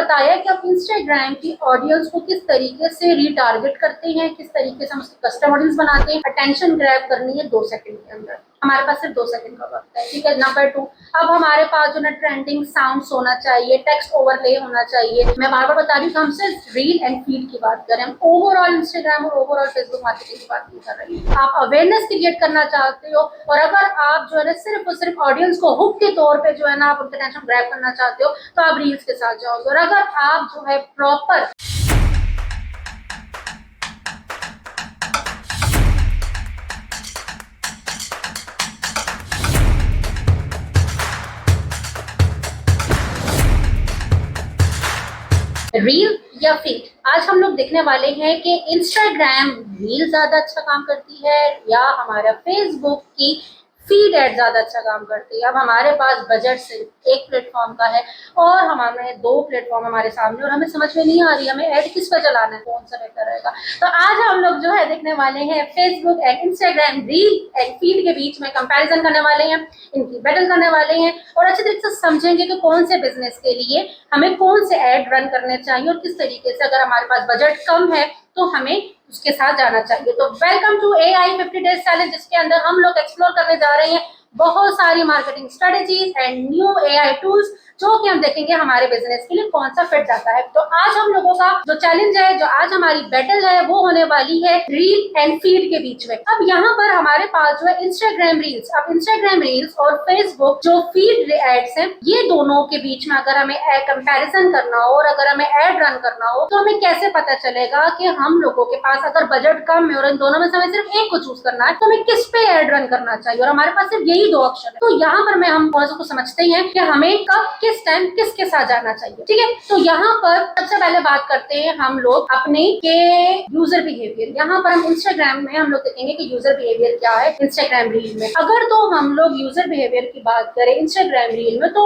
बताया कि आप इंस्टाग्राम की ऑडियंस को किस तरीके से रीटारगेट करते हैं, किस तरीके से हम उसकी कस्टम ऑडियंस बनाते हैं। अटेंशन ग्रैब करनी है 2 सेकंड के अंदर, हमारे पास सिर्फ 2 सेकंड का वक्त है, ठीक है। नंबर 2, अब हमारे पास जो ना ट्रेंडिंग साउंड्स होना चाहिए, टेक्स्ट ओवरले होना चाहिए। मैं बार बार बता रही हूँ कि हम सिर्फ रील एंड फीड की बात करें, हम ओवरऑल इंस्टाग्राम और ओवरऑल फेसबुक मार्केटिंग की बात नहीं कर रही हैं। आप अवेयरनेस क्रिएट करना चाहते हो और अगर आप जो है ना सिर्फ और सिर्फ ऑडियंस को हुक के तौर पे जो है ना आप उनका अटेंशन ग्रैब करना चाहते हो तो आप रील्स के साथ जाओगे। और अगर आप जो है प्रॉपर रील या फीड, आज हम लोग देखने वाले हैं कि इंस्टाग्राम रील ज्यादा अच्छा काम करती है या हमारा फेसबुक की फीड एड ज्यादा अच्छा काम करती है। अब हमारे पास बजट सिर्फ एक प्लेटफॉर्म का है और हमारे 2 प्लेटफॉर्म हमारे सामने और हमें समझ में नहीं आ रही हमें ऐड किस पर चलाना है, कौन सा बेहतर रहेगा। तो आज हम लोग जो है देखने वाले हैं Facebook and Instagram reel and feed के बीच में कंपैरिजन करने वाले हैं, इनकी बैटल करने वाले हैं और अच्छे तरीके से समझेंगे कि कौन से बिजनेस के लिए हमें कौन से ऐड रन करने चाहिए और किस तरीके से अगर हमारे पास बजट कम है तो हमें उसके साथ जाना चाहिए। तो welcome to AI 50 days challenge, जिसके अंदर हम लोग एक्सप्लोर करने जा रहे हैं बहुत सारी marketing strategies and new AI tools जो कि हम देखेंगे हमारे बिजनेस के लिए कौन सा फिट जाता है। तो आज हम लोगों का जो चैलेंज है, जो आज हमारी बैटल है, वो होने वाली है रील एंड फीड के बीच में। अब यहाँ पर हमारे पास जो है इंस्टाग्राम रील्स, अब इंस्टाग्राम रील्स और फेसबुक जो फीड एड्स हैं, ये दोनों के बीच में अगर हमें कंपैरिजन करना हो और अगर हमें एड रन करना हो तो हमें कैसे पता चलेगा कि हम लोगों के पास अगर बजट कम है और इन दोनों में से हमें सिर्फ एक को चूज करना है तो हमें किस पे एड रन करना चाहिए और हमारे पास सिर्फ यही 2 ऑप्शन है। तो यहाँ पर हम को समझते हैं कि हमें कब किस टाइम किसके साथ जाना चाहिए, ठीक है। तो यहाँ पर सबसे पहले बात करते हैं हम लोग अपने के यूजर बिहेवियर। यहाँ पर हम इंस्टाग्राम में हम लोग देखेंगे कि यूजर बिहेवियर क्या है इंस्टाग्राम रील में। अगर तो हम लोग यूजर बिहेवियर की बात करें इंस्टाग्राम रील में तो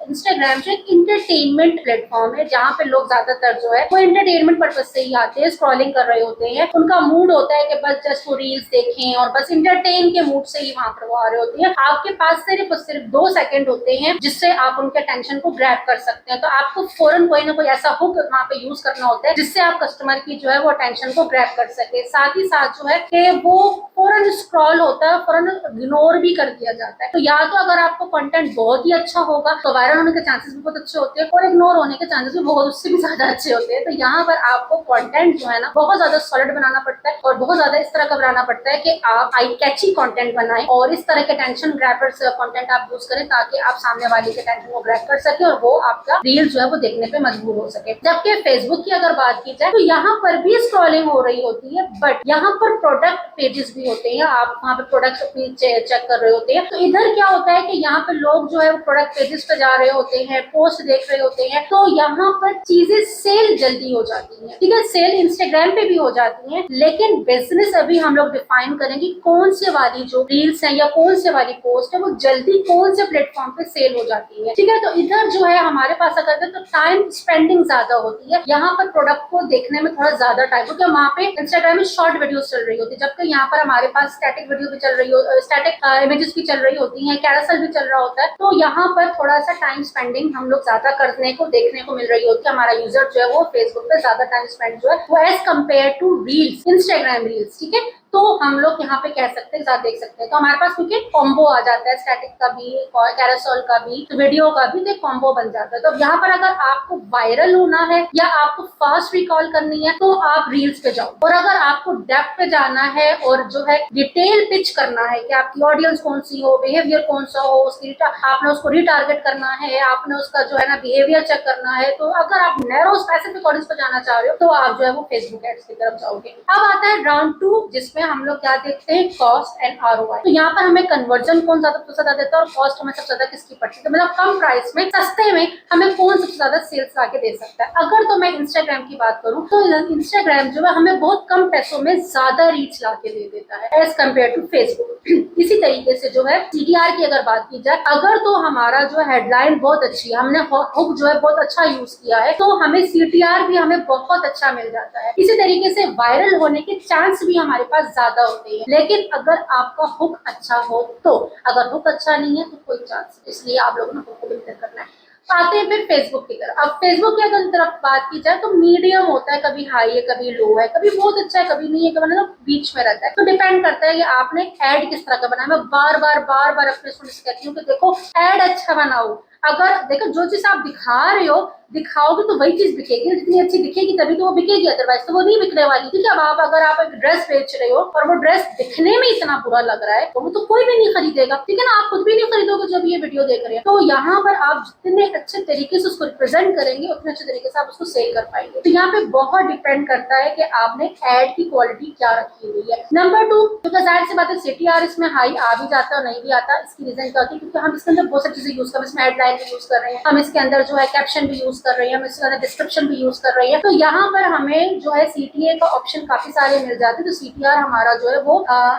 इंस्टाग्राम जो एक इंटरटेनमेंट प्लेटफॉर्म है जहाँ पे लोग ज्यादातर जो है वो इंटरटेनमेंट पर्पज से ही आते हैं, स्क्रॉलिंग कर रहे होते हैं। उनका मूड होता है कि बस जस्ट वो रील्स देखें और बस इंटरटेन के मूड से ही वहां पर वो आ रहे होते हैं। आपके पास सिर्फ और सिर्फ 2 सेकंड होते हैं जिससे आप उनके अटेंशन को ग्रैब कर सकते हैं। तो आपको फौरन कोई ना कोई ऐसा हुक वहां पे यूज करना होता है जिससे आप कस्टमर की जो है वो अटेंशन को ग्रैब कर सके। साथ ही साथ जो है कि वो फौरन स्क्रॉल होता है, फौरन इग्नोर भी कर दिया जाता है। तो या तो अगर आपको कंटेंट बहुत ही अच्छा होगा तो वायरल होने के चांसेस भी बहुत अच्छे होते हैं और इग्नोर होने के चांसेस भी बहुत उससे भी ज्यादा अच्छे होते हैं। तो यहाँ पर आपको कंटेंट जो है ना बहुत ज्यादा सॉलिड बनाना पड़ता है और बहुत ज्यादा इस तरह का बनाना पड़ता है कि आप आई कैची कंटेंट बनाएं और इस तरह के टेंशन ग्रैबर्स कंटेंट आप यूज करें ताकि आप सामने वाले के टेंशन को ग्रैब कर सके और वो आपका रील जो है वो देखने पे मजबूर हो सके। जबकि फेसबुक की अगर बात की जाए तो यहाँ पर भी स्क्रॉलिंग हो रही होती है बट यहाँ पर प्रोडक्ट पेजेस भी होते हैं, आप वहाँ पे प्रोडक्ट्स अपनी चेक कर रहे होते हैं। तो इधर क्या होता है कि यहाँ पे लोग जो है वो प्रोडक्ट पेजेस पे जा रहे होते हैं, पोस्ट देख रहे होते हैं, तो यहाँ पर चीजें सेल जल्दी हो जाती है, ठीक है। सेल इंस्टाग्राम पे भी हो जाती है लेकिन बिजनेस अभी हम लोग डिफाइन करेंगे कौन से वाली जो रील्स है या कौन से वाली पोस्ट है वो जल्दी कौन से प्लेटफॉर्म पे सेल हो जाती है, ठीक है। तो इधर जो है हमारे पास अगर तो टाइम स्पेंडिंग ज्यादा होती है, यहाँ पर प्रोडक्ट को देखने में थोड़ा ज्यादा टाइम, क्योंकि वहाँ पे इंस्टाग्राम में शॉर्ट वीडियोस चल रही होती है जबकि यहाँ पर हमारे पास स्टैटिक वीडियो भी चल रही हो, स्टैटिक इमेजेस भी चल रही होती है, कैरोसेल भी चल रहा होता है। तो यहाँ पर थोड़ा सा टाइम स्पेंडिंग हम लोग ज्यादा करने को देखने को मिल रही होती है। हमारा यूजर जो है वो फेसबुक पे ज्यादा टाइम स्पेंड जो है वो as compare to reels, Instagram reels, ठीक है। तो हम लोग यहाँ पे कह सकते हैं ज्यादा देख सकते हैं। तो हमारे पास क्योंकि कॉम्बो आ जाता है स्टैटिक का भी कैरोसेल का भी तो वीडियो का भी, तो कॉम्बो बन जाता है। तो यहाँ पर अगर आपको वायरल होना है या आपको फास्ट रिकॉल करनी है तो आप रील्स पे जाओ और अगर आपको डेप्थ पे जाना है और जो है डिटेल पिच करना है कि आपकी ऑडियंस कौन सी हो, बिहेवियर कौन सा हो, उसकी आपने उसको रिटारगेट करना है, आपने उसका जो है ना बिहेवियर चेक करना है। तो अगर आप नैरो स्पेसिफिक ऑडियंस पे जाना चाह रहे हो तो आप जो है वो फेसबुक एड्स की तरफ जाओगे। अब आता है राउंड 2 जिसमें हम लोग क्या देखते हैं कॉस्ट एंड ROI। तो यहाँ पर हमें कन्वर्जन कौन ज्यादा देता है और कॉस्ट हमें सबसे ज्यादा किसकी पड़ती है, तो मतलब कम प्राइस में सस्ते में हमें कौन सबसे ज्यादा सेल्स लाके दे सकता है। अगर तो मैं इंस्टाग्राम की बात करूं तो इंस्टाग्राम जो है हमें बहुत कम पैसों में ज्यादा रीच लाके दे देता है एज कम्पेयर टू फेसबुक। इसी तरीके से जो है CTR की अगर बात की जाए, अगर तो हमारा जो हेडलाइन बहुत अच्छी है, हमने हुक जो है बहुत अच्छा यूज किया है तो हमें CTR भी हमें बहुत अच्छा मिल जाता है। इसी तरीके से वायरल होने के चांस भी हमारे पास ज्यादा होते हैं। लेकिन अगर आपका हुक अच्छा हो तो, अगर हुक अच्छा नहीं है तो कोई चांस, इसलिए आप लोगों ने हुक को बेहतर करना है। आते हैं फिर फेसबुक की तरफ। अब फेसबुक की अगर तरफ बात की जाए तो मीडियम होता है, कभी हाई है कभी लो है, कभी बहुत अच्छा है कभी नहीं है, कभी मतलब बीच में रहता है। तो डिपेंड करता है कि आपने ऐड किस तरह का बनाया। मैं बार बार अपने स्टूडेंट्स से कहती हूँ कि देखो ऐड अच्छा बनाओ। अगर देखो जो चीज आप दिखा रहे हो दिखाओगे तो वही चीज बिकेगी, जितनी अच्छी दिखेगी तभी तो वो बिकेगी, अदरवाइज तो वो नहीं बिकने वाली। ठीक है, अब आप अगर आप एक ड्रेस बेच रहे हो और वो ड्रेस दिखने में इतना बुरा लग रहा है तो वो तो कोई भी नहीं खरीदेगा। ठीक है ना, आप खुद भी नहीं खरीदोगे जब ये वीडियो देख रहे हैं। तो यहाँ पर आप जितने अच्छे तरीके से उसको रिप्रेजेंट करेंगे उतने अच्छे तरीके से आप उसको सेल कर पाएंगे। तो यहाँ पे बहुत डिपेंड करता है कि आपने एड की क्वालिटी क्या रखी हुई है। नंबर 2, क्योंकि जाहिर सी बात है CTR इसमें हाई आ भी जाता है और नहीं भी आता। इसकी रीजन क्या होती है, क्योंकि हम इसके अंदर बहुत सारी चीजें यूज कर रहे हैं। इसमें हेडलाइन भी यूज कर रहे हैं, हम इसके अंदर जो है कैप्शन भी यूज कर रहे हैं, हम इसके अंदर डिस्क्रिप्शन भी यूज कर रही है। तो यहाँ पर हमें जो है CTA का ऑप्शन काफी सारे मिल जाते हैं। तो CTR हमारा जो है वो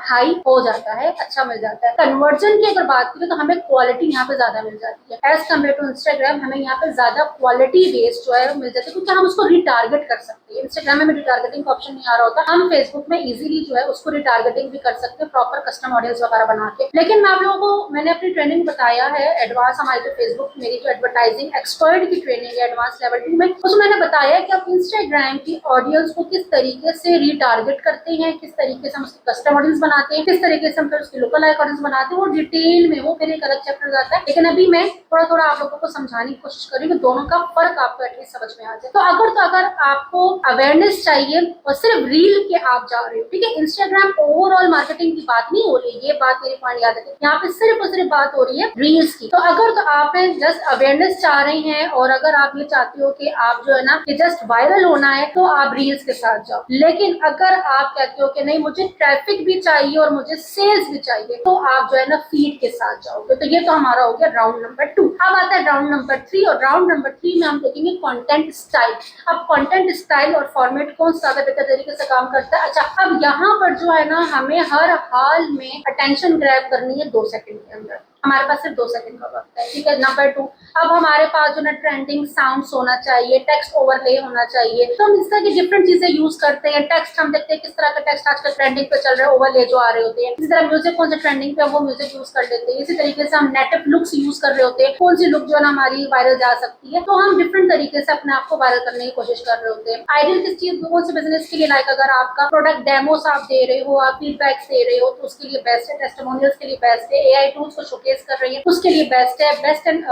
हाई हो जाता है, अच्छा मिल जाता है। कन्वर्जन की अगर बात करें तो हमें क्वालिटी यहाँ पे ज्यादा मिल जाती है एज कम्पेयर टू इंस्टाग्राम। हमें यहाँ पे ज्यादा क्वालिटी बेस्ड जो है मिल जाती है, क्योंकि हम उसको रिटारगेट कर सकते हैं। इंस्टाग्राम में रिटारगेटिंग का ऑप्शन नहीं आ रहा होता, हम फेसबुक में इजीली जो है उसको रिटारगेटिंग भी कर सकते हैं प्रॉपर कस्टम ऑडियंस वगैरह बना के। लेकिन मैं आप लोगों को मैंने अपनी ट्रेनिंग बताया है एडवांस, हमारी जो फेसबुक मेरी जो एडवर्टाइजिंग एक्सपर्ट की ट्रेनिंग है एडवांस लेवल 2 में, उसमें मैंने बताया कि आप इंस्टाग्राम की ऑडियंस को किस तरीके से रिटारगेट करते हैं, किस तरीके से हम उसकी कस्टम ऑडियंस बनाते हैं, किस तरीके से हम फिर उसकी लोकल लाइक ऑडियंस बनाते हैं। वो डिटेल में वो फिर एक अलग चैप्टर जाता है। लेकिन अभी मैं थोड़ा थोड़ा आप लोगों को समझाने की कोशिश करी कि दोनों का फर्क आपको एटलीस्ट समझ में आ जाए। तो अगर आपको अवेयरनेस चाहिए और सिर्फ रील के आप जा रहे हो, ठीक है, इंस्टाग्राम ओवरऑल मार्केटिंग की बात नहीं हो रही, ये बात मेरे पॉइंट याद रखें, यहाँ पे सिर्फ और सिर्फ बात हो रही है रील्स की। तो अगर तो आप जस्ट अवेयरनेस चाह रहे हैं और अगर आप ये चाहते हो कि आप जो है ना कि जस्ट वायरल होना है तो आप रील्स के साथ जाओ। लेकिन अगर आप कहते हो कि नहीं मुझे ट्रैफिक भी चाहिए और मुझे सेल्स भी चाहिए तो आप जो है ना फीड के साथ जाओगे। तो ये तो हमारा हो गया राउंड नंबर 2। अब आता है राउंड नंबर 3 और राउंड नंबर 3 में हम देखेंगे कंटेंट स्टाइल। अब कंटेंट स्टाइल और फॉर्मेट कौन सा ज्यादा बेहतर तरीके से काम करता है। अच्छा, अब यहाँ पर जो है ना हमें हर हाल में अटेंशन ग्रैब करनी है 2 सेकंड के अंदर। हमारे पास सिर्फ 2 सेकंड का वक्त है, ठीक है। नंबर 2, अब हमारे पास जो ना ट्रेंडिंग साउंड्स होना चाहिए, टेक्स्ट ओवरले होना चाहिए। तो हम इस तरह की डिफरेंट चीजें यूज करते हैं। टेक्स्ट हम देखते हैं किस तरह का टेक्स्ट आजकल ट्रेंडिंग पे चल रहा है, ओवरले जो आ रहे होते हैं। इसी तरह म्यूजिक कौन सा ट्रेंडिंग पे वो म्यूजिक यूज कर लेते हैं। इसी तरीके से हम नेटिव लुक्स यूज कर रहे होते हैं, कौन सी लुक जो है ना हमारी वायरल जा सकती है। तो हम डिफरेंट तरीके से अपने आप को वायरल करने की कोशिश कर रहे होते हैं। आइडियल किस चीज कौन से बिजनेस के लिए, लाइक अगर आपका प्रोडक्ट डेमोस आप दे रहे हो, आप फीडबैक्स दे रहे हो तो उसके लिए बेस्ट है। टेस्टिमोनियल्स के लिए बेस्ट है। AI टूल्स को शोकेस कर रही है उसके लिए बेस्ट है। Best and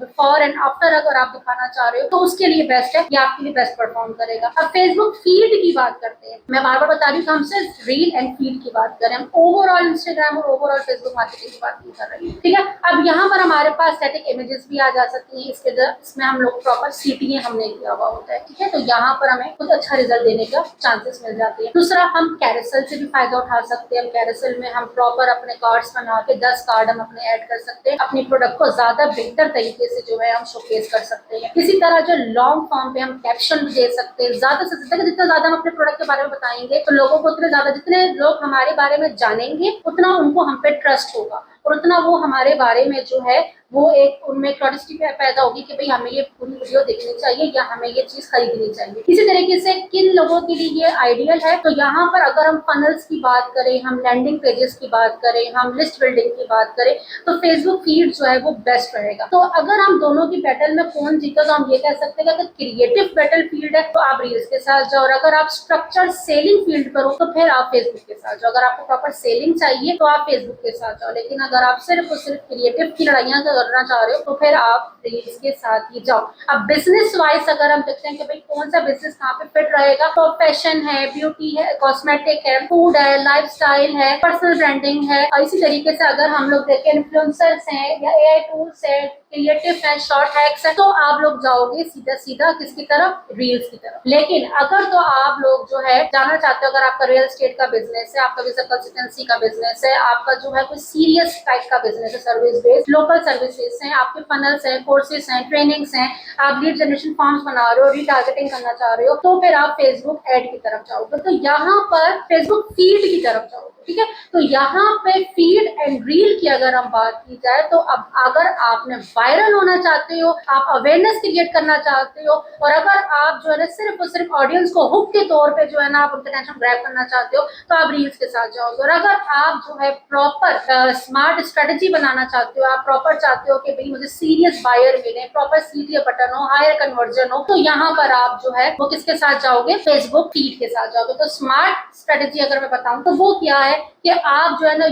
before and after अगर आप दिखाना चाह रहे हो तो उसके लिए बेस्ट है, ये आपके लिए बेस्ट परफॉर्म करेगा। अब फेसबुक फीड की बात करते हैं। मैं बार बार बता रही हूँ कि हम सिर्फ रील एंड फीड की बात करें, हम ओवरऑल इंस्टाग्राम और ओवरऑल फेसबुक मार्केटिंग की बात नहीं कर रहे हैं, ठीक है। अब यहाँ पर हमारे पास स्टैटिक इमेजेस भी आ जा सकती है। इसमें हम लोग प्रॉपर CTA हमने किया हुआ होता है, ठीक है। तो यहाँ पर हमें कुछ अच्छा रिजल्ट देने का चांसेस मिल जाते हैं। दूसरा, हम कैरोसेल से भी फायदा उठा सकते हैं। कैरोसेल में हम प्रॉपर अपने कार्ड्स बना के 10 कार्ड हम अपने ऐड कर सकते हैं, अपनी प्रोडक्ट को ज्यादा बेहतर तरीके से जो है हम शोकेस कर सकते हैं। इसी तरह जो लॉन्ग फॉर्म पे हम कैप्शन भी दे सकते हैं। ज्यादा से ज्यादा जितना ज्यादा हम अपने प्रोडक्ट के बारे में बताएंगे तो लोगों को उतने ज्यादा, जितने लोग हमारे बारे में जानेंगे उतना उनको हम पे ट्रस्ट होगा और उतना वो हमारे बारे में जो है वो एक उनमें क्यूरियोसिटी पैदा होगी कि भाई हमें ये पूरी वीडियो देखनी चाहिए या हमें ये चीज खरीदनी चाहिए। इसी तरीके से किन लोगों के लिए ये आइडियल है, तो यहाँ पर अगर हम फनल्स की बात करें, हम लैंडिंग पेजेस की बात करें, हम लिस्ट बिल्डिंग की बात करें तो फेसबुक फीड जो है वो बेस्ट रहेगा। तो अगर हम दोनों की बैटल में कौन जीता तो हम ये कह सकते हैं कि अगर क्रिएटिव बैटल फील्ड है तो आप रील्स के साथ जाओ, और अगर आप स्ट्रक्चर सेलिंग फील्ड करो तो फिर आप फेसबुक के साथ जाओ। अगर आपको प्रॉपर सेलिंग चाहिए तो आप फेसबुक के साथ जाओ, लेकिन अगर आप सिर्फ और सिर्फ क्रिएटिव की लड़ाइयां करना चाह रहे हो तो फिर आप रील्स के साथ ही जाओ। अब बिजनेस वाइज अगर हम देखते हैं कि भाई कौन सा बिजनेस कहाँ पे फिट रहेगा, तो फैशन है, ब्यूटी है, कॉस्मेटिक है, फूड है, लाइफस्टाइल है, पर्सनल ब्रांडिंग है। और इसी तरीके से अगर हम लोग देखें इन्फ्लुएंसर्स हैं या AI टूल्स है, क्रिएटिव है, शॉर्ट हैक्स है, तो आप लोग जाओगे सीधा सीधा किसकी तरफ, रील्स की तरफ। लेकिन अगर तो आप लोग जो है जाना चाहते हो, अगर आपका रियल एस्टेट का बिजनेस है, आपका विजिट कंसल्टेंसी का बिजनेस है, आपका जो है कोई सीरियस टाइप का बिजनेस है, सर्विस बेस्ड लोकल सर्विसेज हैं, आपके फनल्स हैं, कोर्सेज हैं, ट्रेनिंग्स हैं, आप लीड जनरेशन फॉर्म्स बना रहे हो, रीटारगेटिंग करना चाह रहे हो, तो फिर आप फेसबुक एड की तरफ जाओगे। तो यहाँ पर फेसबुक फीड की तरफ जाओगे। ठीक है। तो यहाँ पे फीड एंड रील की अगर हम बात की जाए तो अब अगर आपने वायरल होना चाहते हो, आप अवेयरनेस क्रिएट करना चाहते हो, और अगर आप जो है ना सिर्फ और सिर्फ ऑडियंस को हुक के तौर पे जो है ना आप उनका अटेंशन ग्रैब करना चाहते हो, तो आप रील्स के साथ जाओगे। और अगर आप जो है प्रॉपर स्मार्ट स्ट्रेटेजी बनाना चाहते हो, आप प्रॉपर चाहते हो कि भाई मुझे सीरियस बायर मिले, प्रॉपर सीटीए बटन हो, हायर कन्वर्जन हो, तो यहाँ पर आप जो है वो किसके साथ जाओगे, फेसबुक फीड के साथ जाओगे। तो स्मार्ट स्ट्रेटेजी अगर मैं बताऊं तो वो क्या है कि आप जो है ना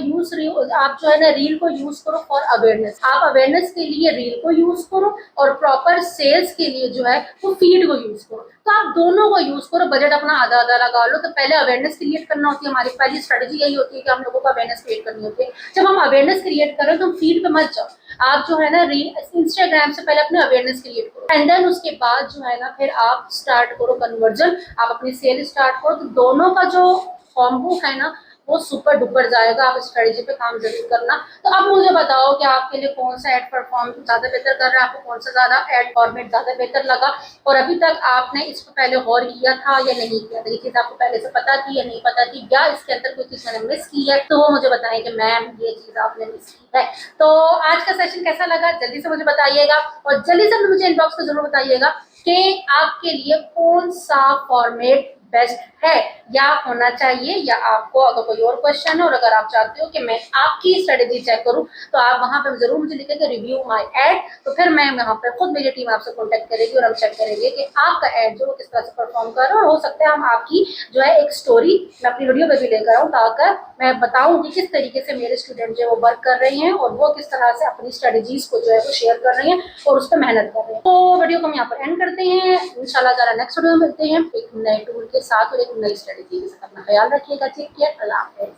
आप जो है ना रील को यूज करो फॉर अवेयरनेस, आप अवेयरनेस के लिए रील को यूज करो और प्रॉपर सेल्स के लिए जो है वो फीड को यूज करो। तो आप दोनों को यूज करो, बजट अपना आधा आधा लगा लो। तो पहले अवेयरनेस क्रिएट करना होती है, हमारी पहली स्ट्रेटेजी यही होती है कि हम लोगों को अवेयरनेस क्रिएट करनी होती है। जब हम अवेयरनेस क्रिएट करें तो हम फीड पे मत जाओ, आप जो है ना इंस्टाग्राम से पहले अपने अवेयरनेस क्रिएट करो, एंड देन उसके बाद जो है ना फिर आप स्टार्ट करो कन्वर्जन, आप अपनी सेल स्टार्ट करो। तो दोनों का जो कॉम्बो है ना वो सुपर डुपर जाएगा। आप स्ट्रेटेजी पे काम जरूर करना। तो अब मुझे बताओ कि आपके लिए कौन सा एड परफॉर्म ज्यादा बेहतर कर रहा है, आपको कौन सा ज्यादा एड फॉर्मेट ज्यादा बेहतर लगा, और अभी तक आपने इसको पहले गौर किया था या नहीं किया था, ये चीज आपको पहले से पता थी या नहीं पता थी, या इसके अंदर कोई चीज मैंने मिस की है, तो वो मुझे बताएं कि मैम ये चीज आपने मिस की है। तो आज का सेशन कैसा लगा जल्दी से मुझे बताइएगा, और जल्दी से मुझे इनबॉक्स में जरूर बताइएगा कि आपके लिए कौन सा फॉर्मेट बेस्ट है या होना चाहिए, या आपको अगर कोई और क्वेश्चन है और अगर आप चाहते हो कि मैं आपकी स्ट्रेटेजी चेक करूं, तो आप वहां पे जरूर मुझे लिखेंगे रिव्यू माय एड। तो फिर मैं वहां पे खुद मेरी टीम आपसे कांटेक्ट करेगी और हम चेक करेंगे कि आपका एड जो किस तरह से परफॉर्म कर रहा है, और हो सकता है हम आपकी जो है एक स्टोरी मैं अपनी वीडियो में भी लेकर आऊँ, ताकि मैं बताऊं कि किस तरीके से मेरे स्टूडेंट जो है वो वर्क कर रहे हैं और वो किस तरह से अपनी स्ट्रेटेजीज को जो है वो शेयर कर रहे हैं और उस पर मेहनत कर रहे हैं। तो वीडियो को हम यहाँ पर एंड करते हैं, इंशाल्लाह ताला नेक्स्ट वीडियो में मिलते हैं एक नए टूल के साथ और एक नई स्ट्रेटेजी के साथ। अपना ख्याल रखिएगा, टेक केयर, अल्लाह हाफिज़।